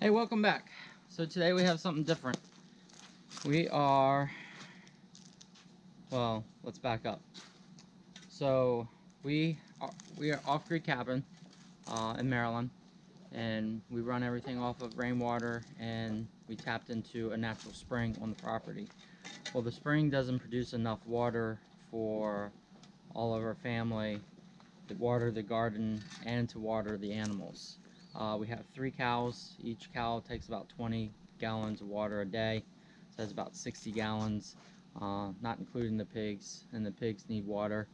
Hey, welcome back. So today we have something different. Well, let's back up. So we are Off Creek Cabin in Maryland, and we run everything off of rainwater, and we tapped into a natural spring on the property. Well, the spring doesn't produce enough water for all of our family to water the garden and to water the animals. We have 3 cows. Each cow takes about 20 gallons of water a day, so that's about 60 gallons, not including the pigs, and the pigs need water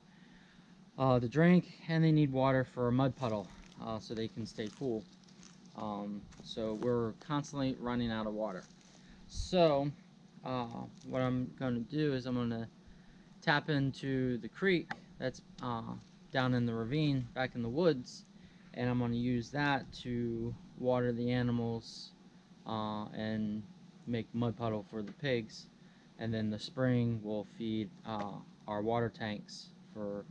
to drink, and they need water for a mud puddle so they can stay cool. So we're constantly running out of water. So what I'm going to do is I'm going to tap into the creek that's down in the ravine back in the woods, and I'm going to use that to water the animals and make mud puddle for the pigs, and then the spring will feed our water tanks for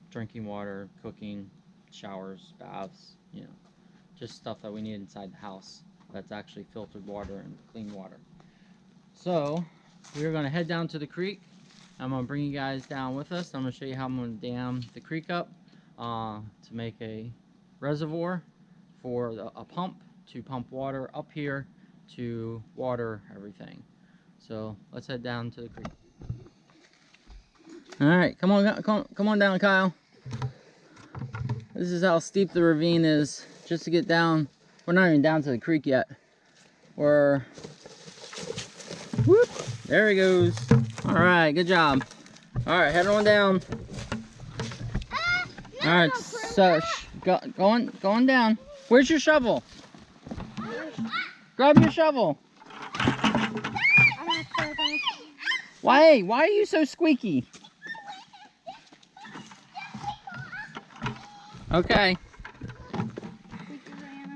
drinking water, cooking, showers, baths, just stuff that we need inside the house that's actually filtered water and clean water. So we're going to head down to the creek. I'm going to bring you guys down with us. I'm going to show you how I'm going to dam the creek up to make a reservoir for a pump to pump water up here to water everything. So let's head down to the creek. Alright, come on down, Kyle. This is how steep the ravine is just to get down. We're not even down to the creek yet. Whoop, there he goes. Alright, good job. Alright, head on down. Alright, so going down. Where's your shovel? Grab your shovel. Why are you so squeaky? Okay.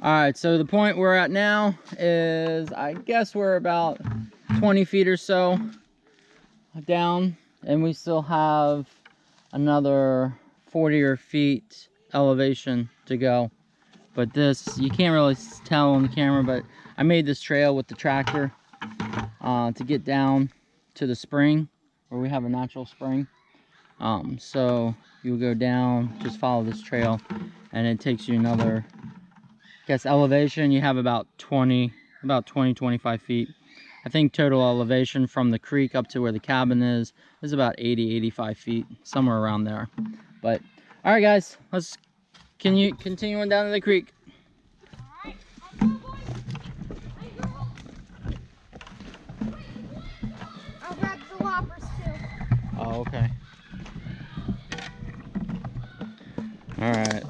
Alright, so the point we're at now is, I guess we're about 20 feet or so down, and we still have another 40 or feet elevation to go. But this, you can't really tell on the camera, but I made this trail with the tractor to get down to the spring where we have a natural spring. So you'll go down, just follow this trail, and it takes you another, I guess, elevation. You have about 20-25 feet. I think total elevation from the creek up to where the cabin is about 80-85 feet, somewhere around there. But all right, guys, let's continue on down to the creek. I'll grab the loppers too. Oh, okay. All right.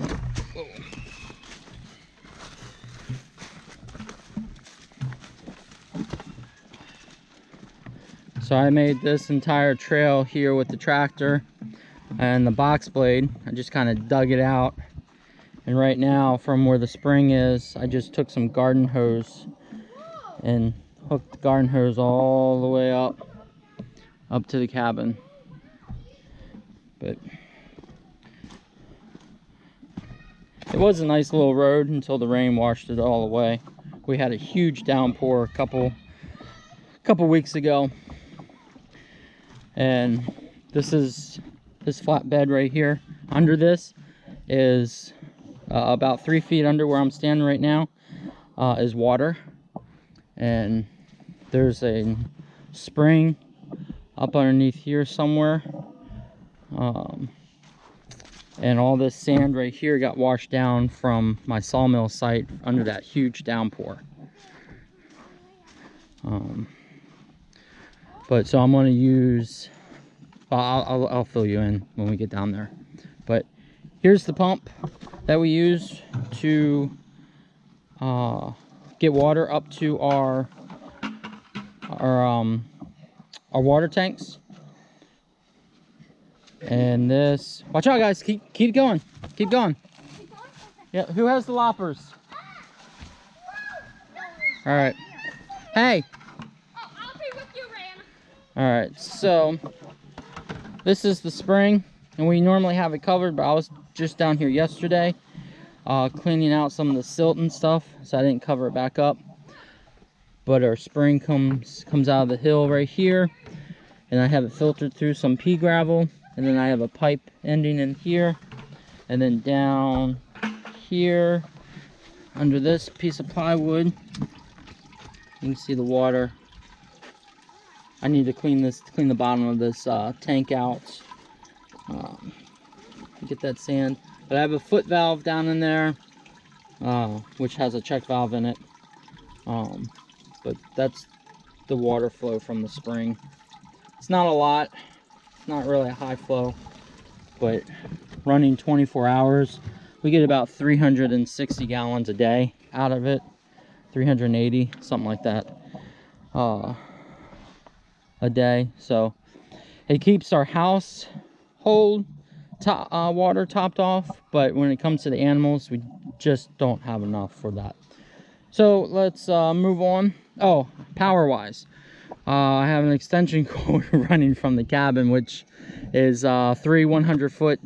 So I made this entire trail here with the tractor and the box blade. I just kind of dug it out, and right now from where the spring is, I just took some garden hose and hooked the garden hose all the way up to the cabin. But it was a nice little road until the rain washed it all away. We had a huge downpour a couple weeks ago, and this flat bed right here under this is about 3 feet under where I'm standing right now is water, and there's a spring up underneath here somewhere, and all this sand right here got washed down from my sawmill site under that huge downpour. But so I'm going to use, I'll fill you in when we get down there. But here's the pump that we use to get water up to our water tanks. And this, watch out, guys, keep going. Yeah, who has the loppers? All right. Hey. I'll be with you, Ram. All right, so this is the spring, and we normally have it covered, but I was just down here yesterday cleaning out some of the silt and stuff, so I didn't cover it back up. But our spring comes out of the hill right here, and I have it filtered through some pea gravel, and then I have a pipe ending in here, and then down here under this piece of plywood you can see the water. I need to clean the bottom of this tank out, get that sand. But I have a foot valve down in there, which has a check valve in it. But that's the water flow from the spring. It's not a lot, it's not really a high flow, but running 24 hours, we get about 360 gallons a day out of it, 380, something like that, a day. So it keeps our house hold water topped off, but when it comes to the animals, we just don't have enough for that. So let's move on. Oh, power wise, I have an extension cord running from the cabin, which is 3 100-foot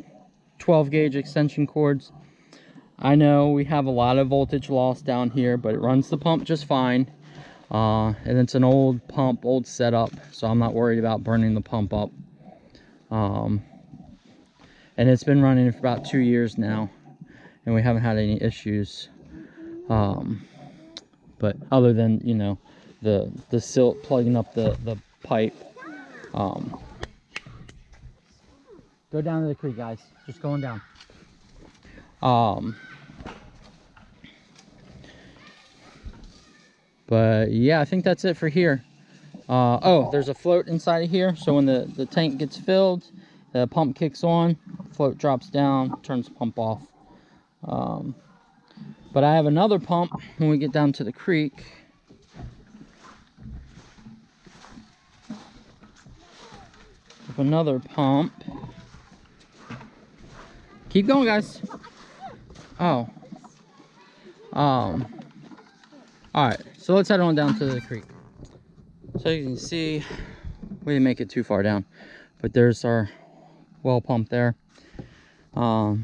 12 gauge extension cords. I know we have a lot of voltage loss down here, but it runs the pump just fine. And it's an old pump, old setup, so I'm not worried about burning the pump up. And it's been running for about 2 years now, and we haven't had any issues. But other than, you know, the silt plugging up the pipe. Go down to the creek, guys. Just going down. But yeah, I think that's it for here. Oh, there's a float inside of here, so when the tank gets filled, the pump kicks on, float drops down, turns the pump off. But I have another pump when we get down to the creek. Another pump. Keep going, guys. Oh. All right, so let's head on down to the creek. So you can see, we didn't make it too far down, but there's our well pump there.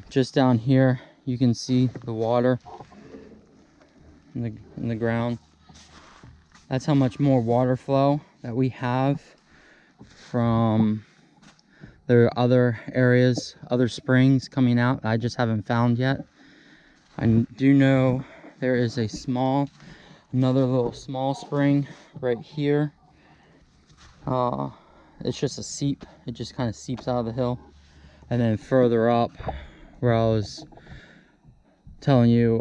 Just down here, you can see the water in the ground. That's how much more water flow that we have from there are other areas, other springs coming out I just haven't found yet. I do know there is another little small spring right here. It's just a seep. It just kind of seeps out of the hill. And then further up, where I was telling you,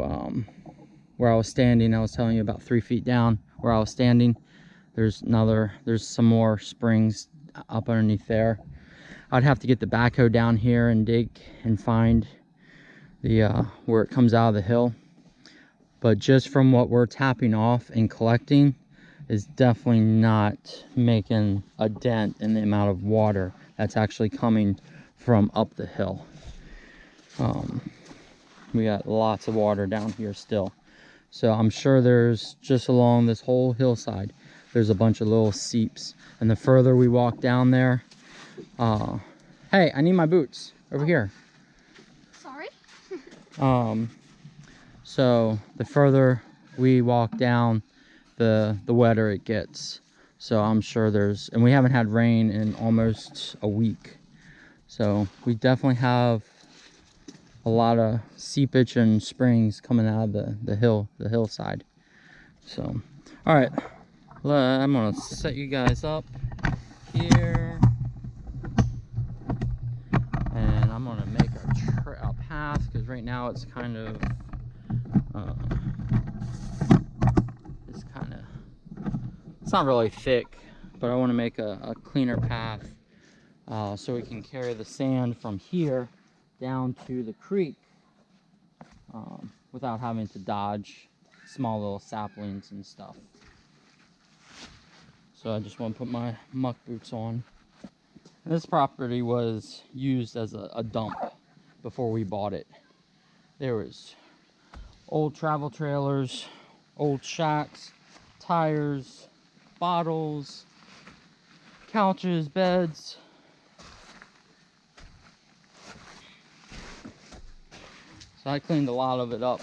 where I was standing, I was telling you about 3 feet down where I was standing. There's some more springs up underneath there. I'd have to get the backhoe down here and dig and find the where it comes out of the hill. But just from what we're tapping off and collecting is definitely not making a dent in the amount of water that's actually coming from up the hill. We got lots of water down here still. So I'm sure there's, just along this whole hillside, there's a bunch of little seeps. And the further we walk down there, hey, I need my boots over here. Sorry. So the further we walk down, the wetter it gets. So I'm sure there's, and we haven't had rain in almost a week. So we definitely have a lot of seepage and springs coming out of the hillside. So, all right, I'm gonna set you guys up here, and I'm gonna make a path, because right now it's kind of it's not really thick, but I want to make a cleaner path so we can carry the sand from here down to the creek without having to dodge small little saplings and stuff. So I just want to put my muck boots on. And this property was used as a dump before we bought it. There was old travel trailers, old shacks, tires, bottles, couches, beds. So I cleaned a lot of it up.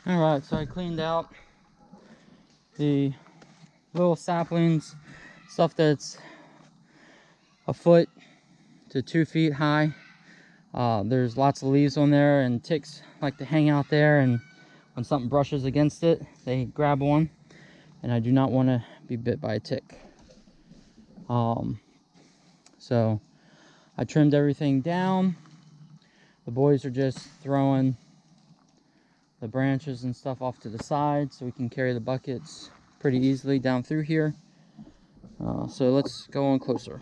Alright, so I cleaned out the little saplings, stuff that's a foot to 2 feet high. There's lots of leaves on there, and ticks like to hang out there, and when something brushes against it, they grab one, and I do not want to be bit by a tick. So I trimmed everything down. The boys are just throwing the branches and stuff off to the side so we can carry the buckets pretty easily down through here. So let's go on closer.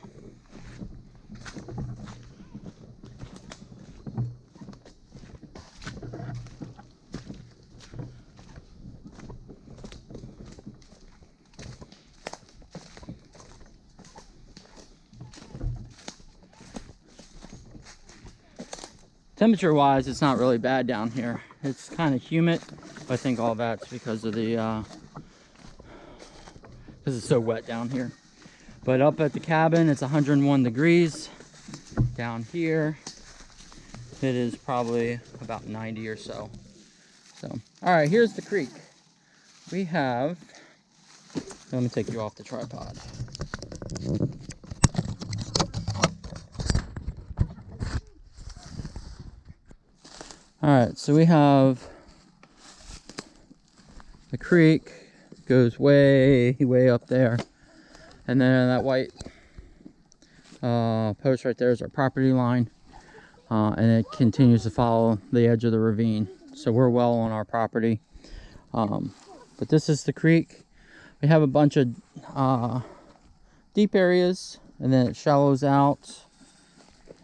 Temperature wise, it's not really bad down here. It's kind of humid, but I think all that's because of the because it's so wet down here. But up at the cabin, it's 101 degrees. Down here, it is probably about 90 or so. So, all right, here's the creek. We have, let me take you off the tripod. All right, so we have the creek goes way up there, and then that white post right there is our property line, and it continues to follow the edge of the ravine. So we're well on our property, but this is the creek. We have a bunch of deep areas, and then it shallows out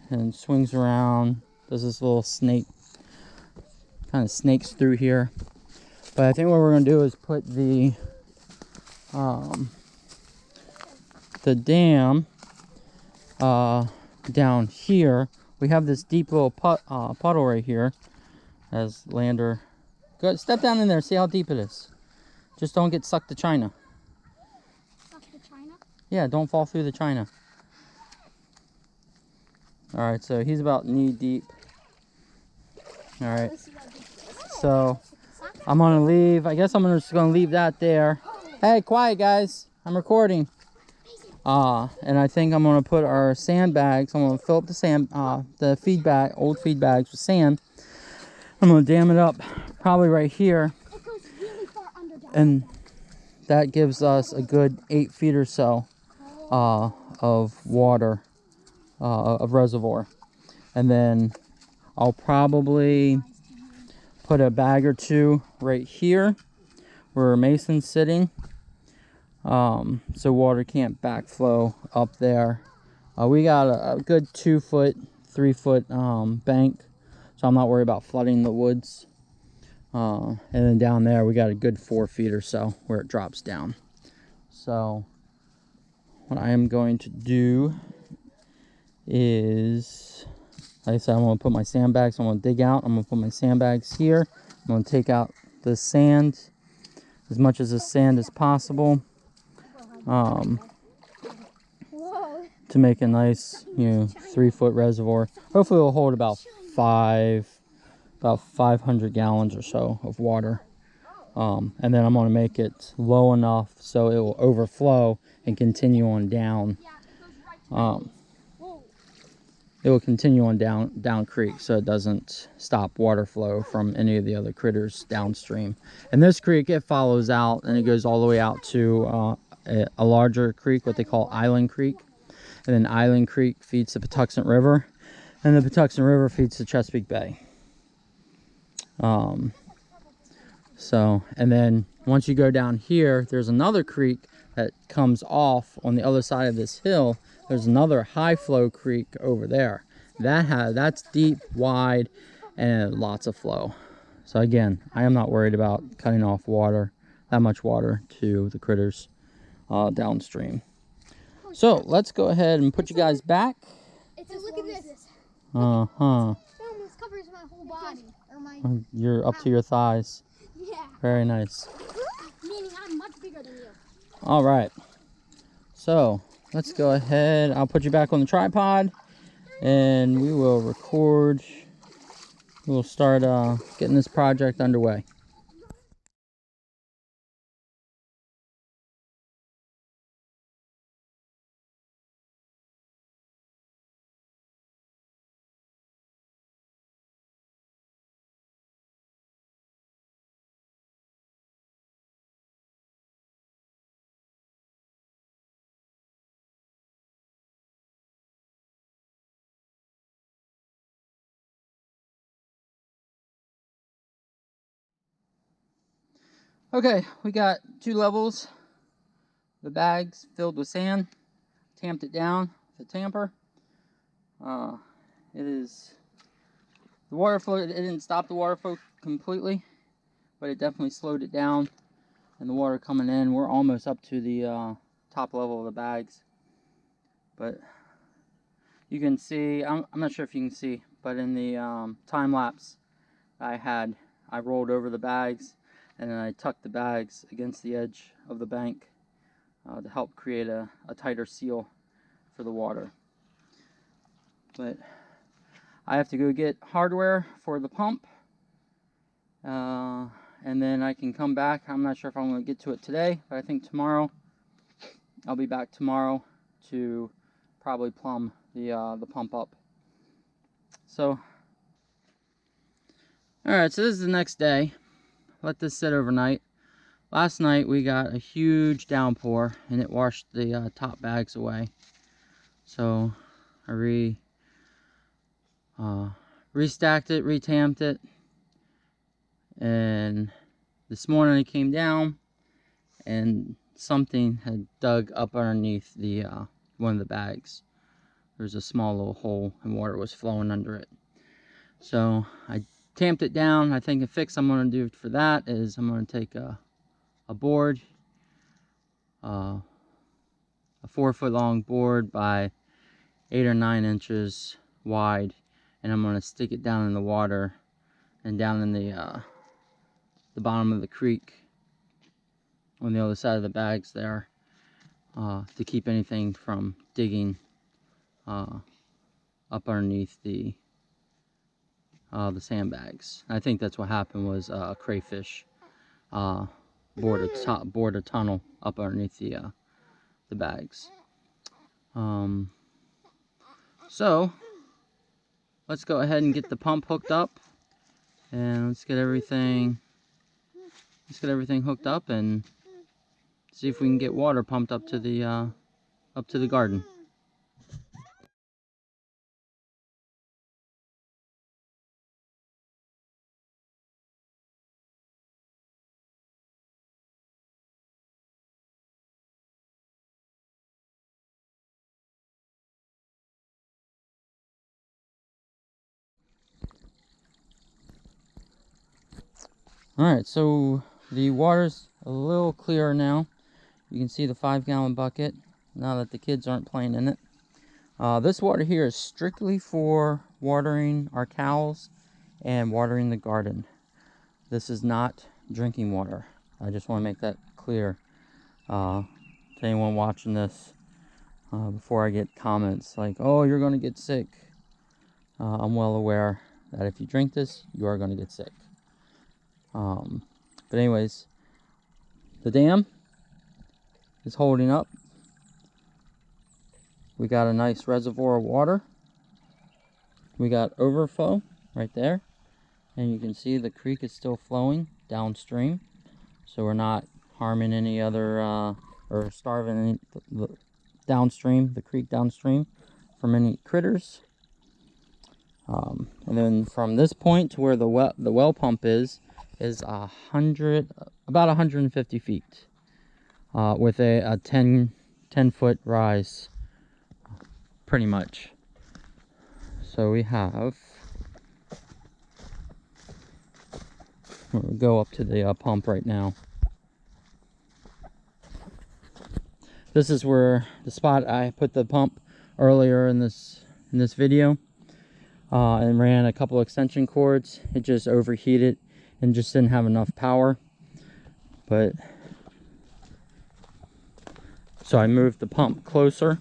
and swings around. There's this little snake, kind of snakes through here. But I think what we're going to do is put the dam down here. We have this deep little puddle right here. As Lander, go step down in there, see how deep it is. Just don't get sucked to China. Sucked to China? Yeah, don't fall through the China. All right, so he's about knee deep. All right, so I'm gonna leave. I guess I'm just gonna leave that there. Hey, quiet guys, I'm recording. And I think I'm gonna put our sandbags. I'm gonna fill up the feed bag, old feed bags with sand. I'm gonna dam it up, probably right here, It goes really far under down. and that gives us a good 8 feet or so of water, of reservoir. And then I'll probably put a bag or two right here where Mason's sitting, so water can't backflow up there. We got a good 2 foot, 3 foot bank, so I'm not worried about flooding the woods. And then down there we got a good 4 feet or so where it drops down. So what I am going to do is, like I said, I'm going to put my sandbags, I'm going to dig out, I'm going to put my sandbags here. I'm going to take out the sand, as much of the sand as possible, to make a nice, 3 foot reservoir. Hopefully it'll hold about 500 gallons or so of water. And then I'm going to make it low enough so it will overflow and continue on down. It will continue on down creek, so it doesn't stop water flow from any of the other critters downstream. And this creek, it follows out and it goes all the way out to a larger creek, what they call Island Creek. And then Island Creek feeds the Patuxent River, and the Patuxent River feeds the Chesapeake Bay. So, and then once you go down here, there's another creek that comes off on the other side of this hill. There's another high flow creek over there. That's deep, wide, and lots of flow. So again, I am not worried about cutting off that much water to the critters downstream. So let's go ahead and put you guys back. Look at this. This covers my whole body. Or my... You're up to your thighs. Yeah. Very nice. Meaning I'm much bigger than you. All right. So let's go ahead. I'll put you back on the tripod and we will record. We'll start getting this project underway. Okay, we got 2 levels. The bags filled with sand. Tamped it down with a tamper. The water flow, it didn't stop the water flow completely, but it definitely slowed it down. And the water coming in, we're almost up to the top level of the bags. But you can see, I'm not sure if you can see, but in the time lapse I rolled over the bags and then I tucked the bags against the edge of the bank to help create a tighter seal for the water. But I have to go get hardware for the pump, and then I can come back. I'm not sure if I'm going to get to it today, but I think tomorrow, I'll be back tomorrow to probably plumb the pump up. So, alright, so this is the next day. Let this sit overnight. Last night we got a huge downpour and it washed the top bags away. So I restacked it, retamped it, and this morning it came down and something had dug up underneath the one of the bags. There's a small little hole and water was flowing under it. So I tamped it down. I think the fix I'm going to do for that is I'm going to take a board, a 4-foot long board by 8 or 9 inches wide, and I'm going to stick it down in the water and down in the bottom of the creek on the other side of the bags there, to keep anything from digging up underneath the sandbags. I think that's what happened, was a crayfish bored a tunnel up underneath the bags. So let's go ahead and get the pump hooked up, and let's get everything hooked up and see if we can get water pumped up to the garden. Alright, so the water's a little clearer now. You can see the 5-gallon bucket now that the kids aren't playing in it. This water here is strictly for watering our cows and watering the garden. This is not drinking water. I just want to make that clear to anyone watching this before I get comments like, oh, you're going to get sick. I'm well aware that if you drink this, you are going to get sick. But anyways, the dam is holding up. We got a nice reservoir of water. We got overflow right there, and you can see the creek is still flowing downstream, so we're not harming any other or starving any the downstream, the creek downstream, from any critters. And then from this point to where the well pump is is about 150 feet, with a 10 foot rise, pretty much. So we have, we'll go up to the pump right now. This is where the spot I put the pump earlier in this video, and ran a couple extension cords. It just overheated and just didn't have enough power. But so I moved the pump closer,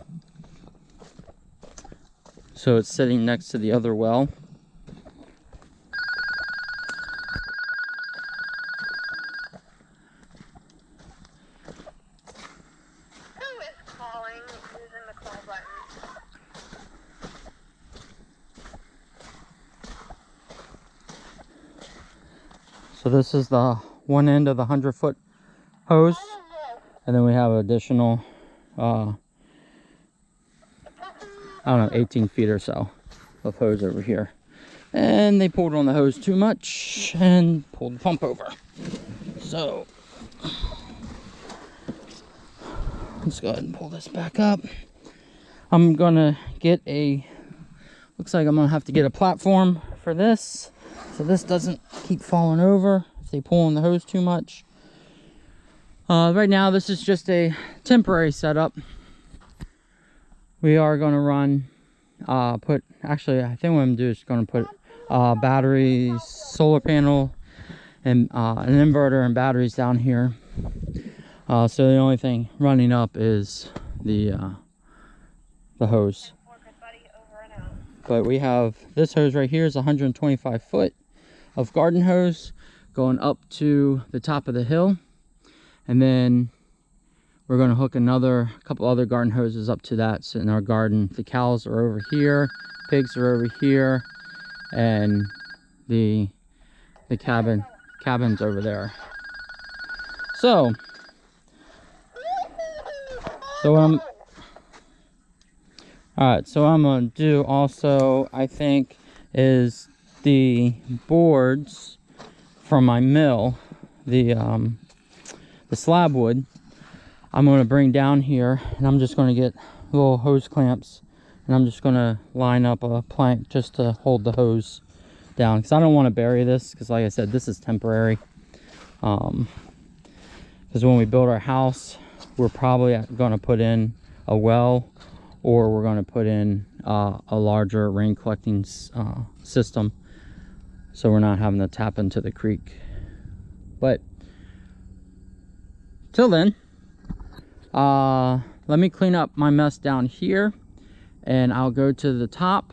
so it's sitting next to the other well. So this is the one end of the 100-foot hose, and then we have additional, I don't know, 18 feet or so of hose over here. And they pulled on the hose too much and pulled the pump over. So let's go ahead and pull this back up. I'm gonna get looks like I'm gonna have to get a platform for this, so this doesn't keep falling over if they pull on the hose too much. Right now this is just a temporary setup. We are going to run, actually I think what I'm going to do is going to put batteries, solar panel, and an inverter and batteries down here. So the only thing running up is the hose. But we have this hose right here is 125 foot of garden hose going up to the top of the hill, and then we're going to hook a couple other garden hoses up to that. So in our garden, the cows are over here, pigs are over here, and the cabin's over there. So alright, so what I'm going to do also, I think, is the boards from my mill, the slab wood, I'm going to bring down here, and I'm just going to get little hose clamps, and I'm just going to line up a plank just to hold the hose down, because I don't want to bury this, because like I said, this is temporary. Because when we build our house, we're probably going to put in a well, or we're going to put in a larger rain collecting system, so we're not having to tap into the creek. But till then, let me clean up my mess down here, and I'll go to the top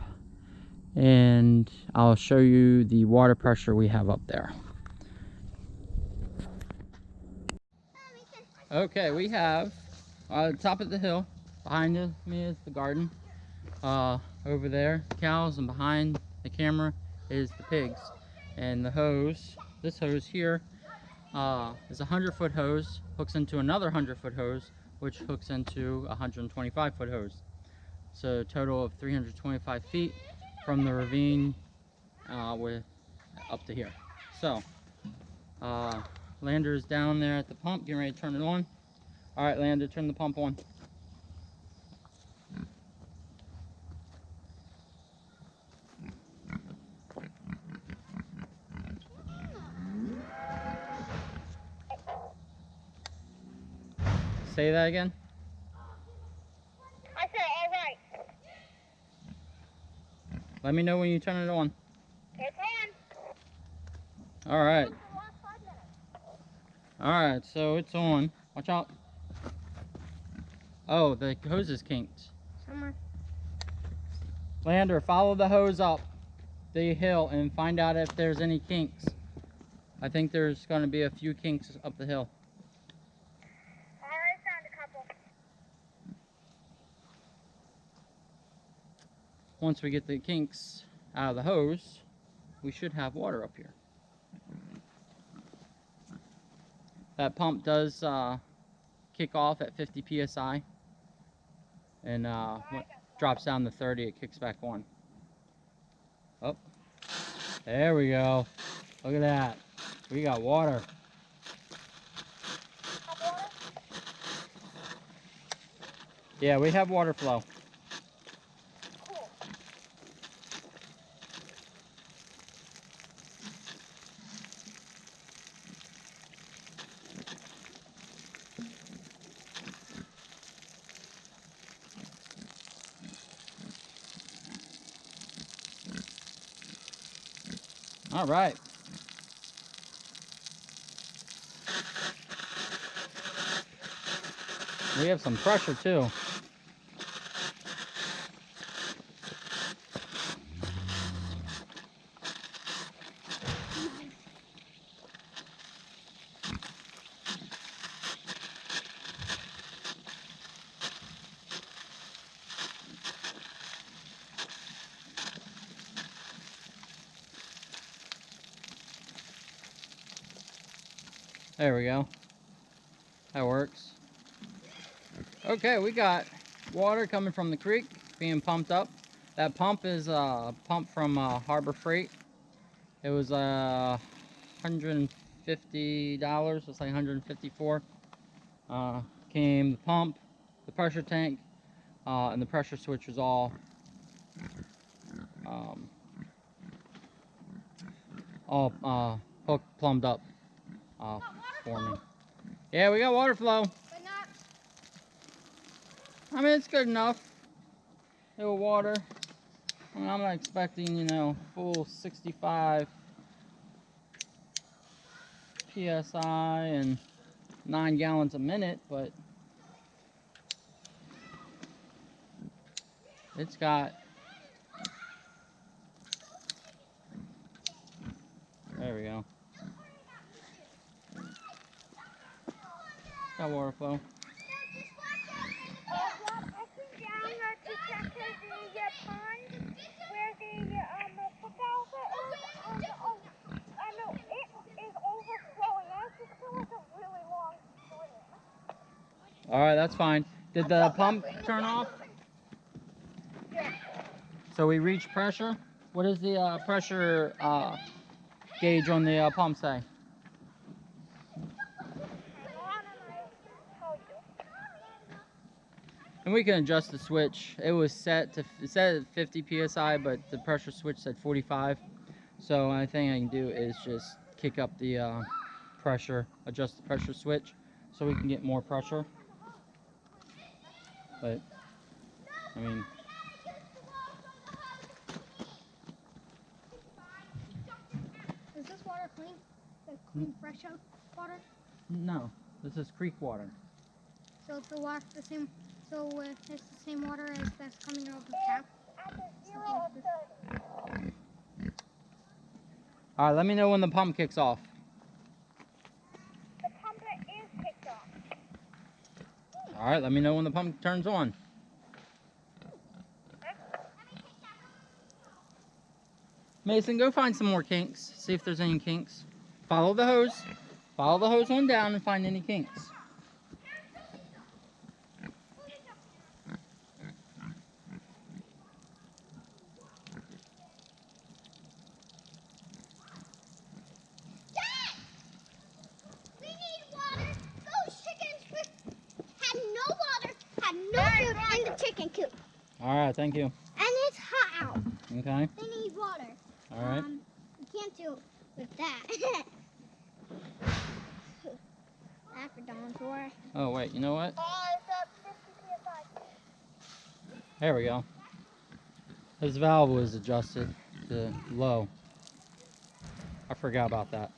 and I'll show you the water pressure we have up there. Okay, we have the top of the hill. Behind me is the garden. Over there, the cows, and behind the camera is the pigs. And the hose, this hose here, is a 100-foot hose, hooks into another 100-foot hose, which hooks into a 125-foot hose. So a total of 325 feet from the ravine up to here. So Lander is down there at the pump, getting ready to turn it on. All right, Lander, turn the pump on. Say that again. I said, all right. Let me know when you turn it on. It's on. All right. All right, so it's on. Watch out. Oh, the hose is kinked. Somewhere. Lander, follow the hose up the hill and find out if there's any kinks. I think there's going to be a few kinks up the hill. Once we get the kinks out of the hose, we should have water up here. That pump does kick off at 50 psi, and when it drops down to 30, it kicks back on. Oh, there we go. Look at that. We got water. Yeah, we have water flow. Cool. All right. We have some pressure too. There we go. That works. Okay, we got water coming from the creek being pumped up. That pump is a pump from Harbor Freight. It was $150. It's like $154. Came the pump, the pressure tank, and the pressure switch was all hooked, plumbed up for me. Yeah, we got water flow. But not. I mean, it's good enough. Little water. I mean, I'm not expecting, you know, full 65 PSI and 9 gallons a minute, but it's got, there we go. Got water flow. I came down to check the pond where the football is. I know it is overflowing. I just feel like a really long swim. All right, that's fine. Did the pump turn off? Yeah. So we reached pressure. What does the pressure gauge on the pump say? And we can adjust the switch. It was set at 50 psi, but the pressure switch said 45. So the only thing I can do is just kick up the pressure, adjust the pressure switch, so we can get more pressure. But I mean, Is this water clean? The clean, fresh water? no, this is creek water. So it's the water the same. So it's the same water as that's coming out of the tap. All right, let me know when the pump kicks off. The pump is kicked off. All right, let me know when the pump turns on. Mason, go find some more kinks. See if there's any kinks. Follow the hose. Follow the hose on down and find any kinks. In the chicken coop. All right, thank you. And it's hot out. Okay. They need water. All right. You can't do it with that. That for Dawn's war. Oh, wait, you know what? It's up 50 psi. There we go. This valve was adjusted to low. I forgot about that.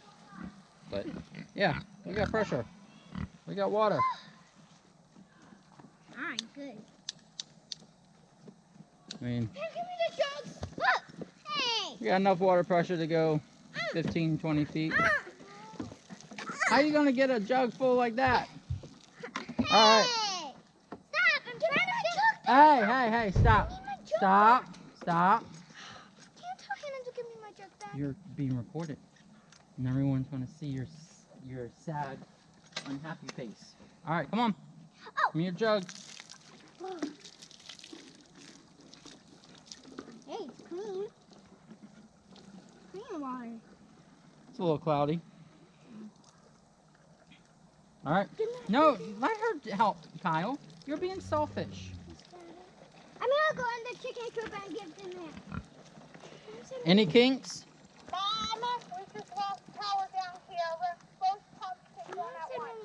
But, yeah, we got pressure. We got water. Alright, good. I mean, Hey, give me the jugs. Look. Hey. we got enough water pressure to go 15, 20 feet. How you gonna get a jug full like that? All right. Hey. Stop. I'm trying to jug. Hey, stop. Stop. Stop. Can't tell Hannah to give me my jug back. You're being recorded. And everyone's gonna see your sad, unhappy face. All right, come on. Oh. Give me your jug. Hey, it's clean. Clean water. It's a little cloudy. All right. No, let her help, Kyle. You're being selfish. I'm gonna go in the chicken coop and give them that. Any kinks? Mom, we just lost power down here. Both pumps kicked on at once.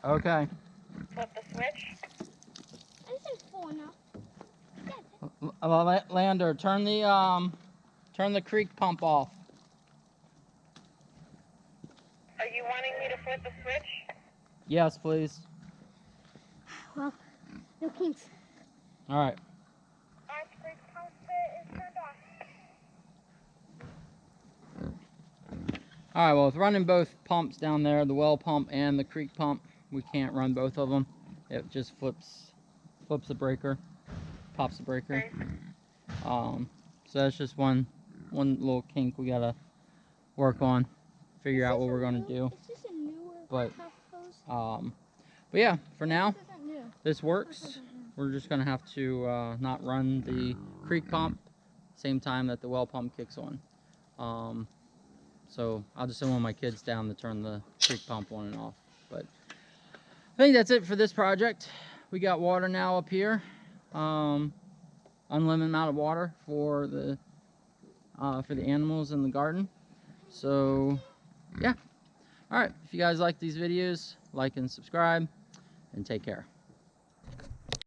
Okay. Flip the switch. This is full now. Lander, turn the creek pump off. Are you wanting me to flip the switch? Yes, please. Well, no kinks. All right. Our creek pump is turned off. All right. Well, with running both pumps down there, the well pump and the creek pump, we can't run both of them. It just flips the breaker, pops the breaker. Okay. So that's just one little kink we gotta work on, figure out what we're gonna do. Is this a newer But hose? but yeah, for now This isn't new. this works. We're just gonna have to not run the creek pump same time that the well pump kicks on. So I'll just send one of my kids down to turn the creek pump on and off. But I think that's it for this project. We got water now up here. Unlimited amount of water for the animals in the garden. So yeah. All right. If you guys like these videos, like and subscribe, and take care.